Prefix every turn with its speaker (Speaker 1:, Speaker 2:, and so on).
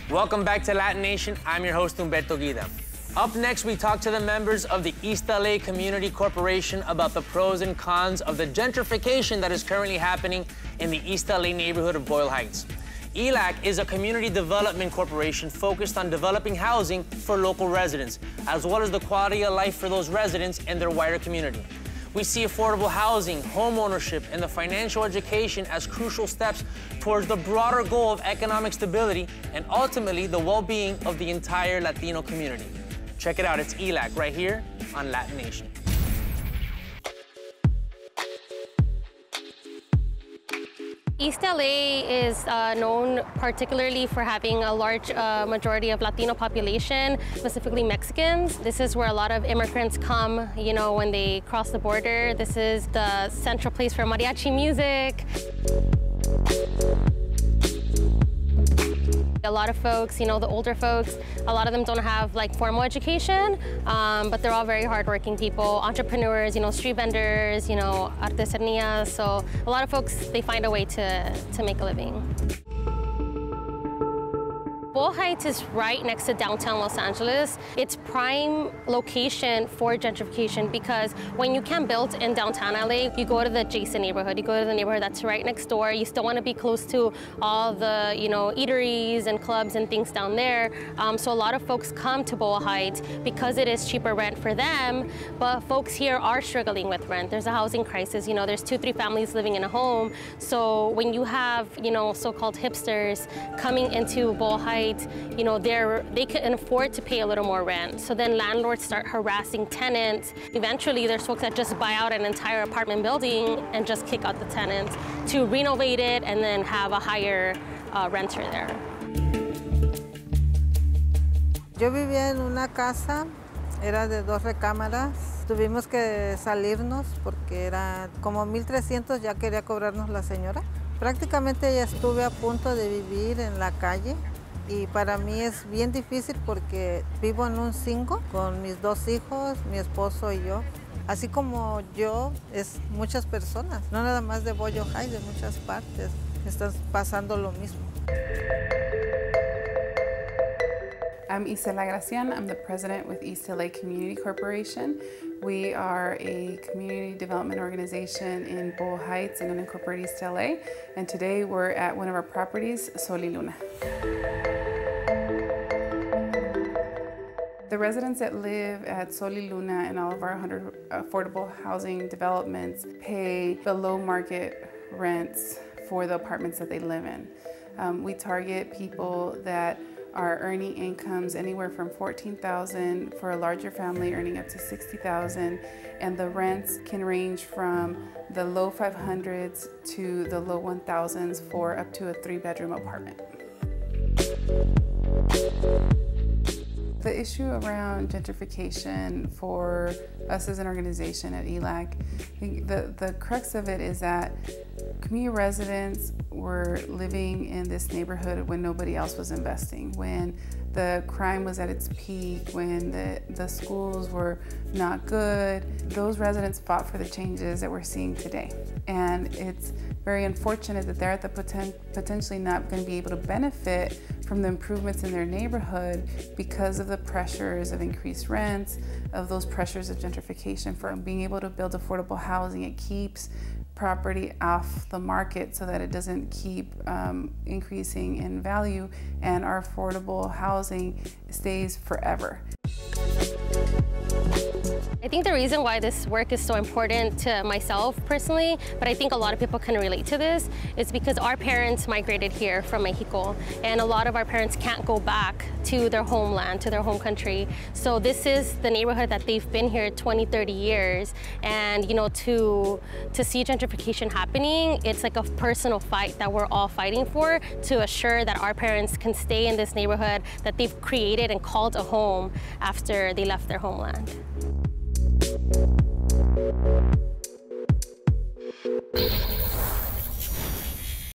Speaker 1: Welcome back to LatiNation. I'm your host, Humberto Guida. Up next, we talk to the members of the East LA Community Corporation about the pros and cons of the gentrification that is currently happening in the East LA neighborhood of Boyle Heights. ELACC is a community development corporation focused on developing housing for local residents, as well as the quality of life for those residents and their wider community. We see affordable housing, homeownership, and the financial education as crucial steps towards the broader goal of economic stability and ultimately the well-being of the entire Latino community. Check it out, it's ELACC right here on LatiNation.
Speaker 2: East LA is known particularly for having a large majority of Latino population, specifically Mexicans. This is where a lot of immigrants come, you know, when they cross the border. This is the central place for mariachi music. A lot of folks, you know, the older folks, a lot of them don't have like formal education, but they're all very hardworking people, entrepreneurs, you know, street vendors, you know, artesanías. So a lot of folks, they find a way to make a living. Boyle Heights is right next to downtown Los Angeles. It's prime location for gentrification because when you can't build in downtown LA, you go to the adjacent neighborhood. You go to the neighborhood that's right next door. You still want to be close to all the, you know, eateries and clubs and things down there. So a lot of folks come to Boyle Heights because it is cheaper rent for them, but folks here are struggling with rent. There's a housing crisis. You know, there's 2-3 families living in a home. So when you have, you know, so-called hipsters coming into Boyle Heights, you know, they can afford to pay a little more rent. So then landlords start harassing tenants. Eventually, there's folks that just buy out an entire apartment building and just kick out the tenants to renovate it and then have a higher renter there.
Speaker 3: Yo vivía en una casa, era de 2 recámaras. Tuvimos que salirnos porque era como 1,300, ya quería cobrarnos la señora. Prácticamente ya estuve a punto de vivir en la calle. Y para mí es bien difícil porque vivo en un single con mis 2 hijos, mi esposo y yo. Así como yo, es muchas personas, no nada más de Boyle Heights, de muchas partes, están pasando lo mismo.
Speaker 4: I'm Isela Gracian. I'm the president with East LA Community Corporation. We are a community development organization in Boyle Heights and unincorporated East LA. And today we're at one of our properties, Sully Luna. The residents that live at Sully Luna and all of our 100 affordable housing developments pay below market rents for the apartments that they live in. We target people that are earning incomes anywhere from $14,000 for a larger family, earning up to $60,000, and the rents can range from the low 500s to the low 1,000s for up to a 3-bedroom apartment. The issue around gentrification for us as an organization at ELACC, I think the crux of it is that community residents were living in this neighborhood when nobody else was investing, when the crime was at its peak, when the schools were not good. Those residents fought for the changes that we're seeing today. And it's very unfortunate that they're at the potentially not going to be able to benefit from the improvements in their neighborhood because of the pressures of increased rents, of those pressures of gentrification. For being able to build affordable housing, it keeps property off the market so that it doesn't keep increasing in value, and our affordable housing stays forever.
Speaker 2: I think the reason why this work is so important to myself personally, but I think a lot of people can relate to this, is because our parents migrated here from Mexico, and a lot of our parents can't go back to their homeland, to their home country. So this is the neighborhood that they've been here 20, 30 years. And you know, to see gentrification happening, it's like a personal fight that we're all fighting for to assure that our parents can stay in this neighborhood that they've created and called a home after they left their homeland.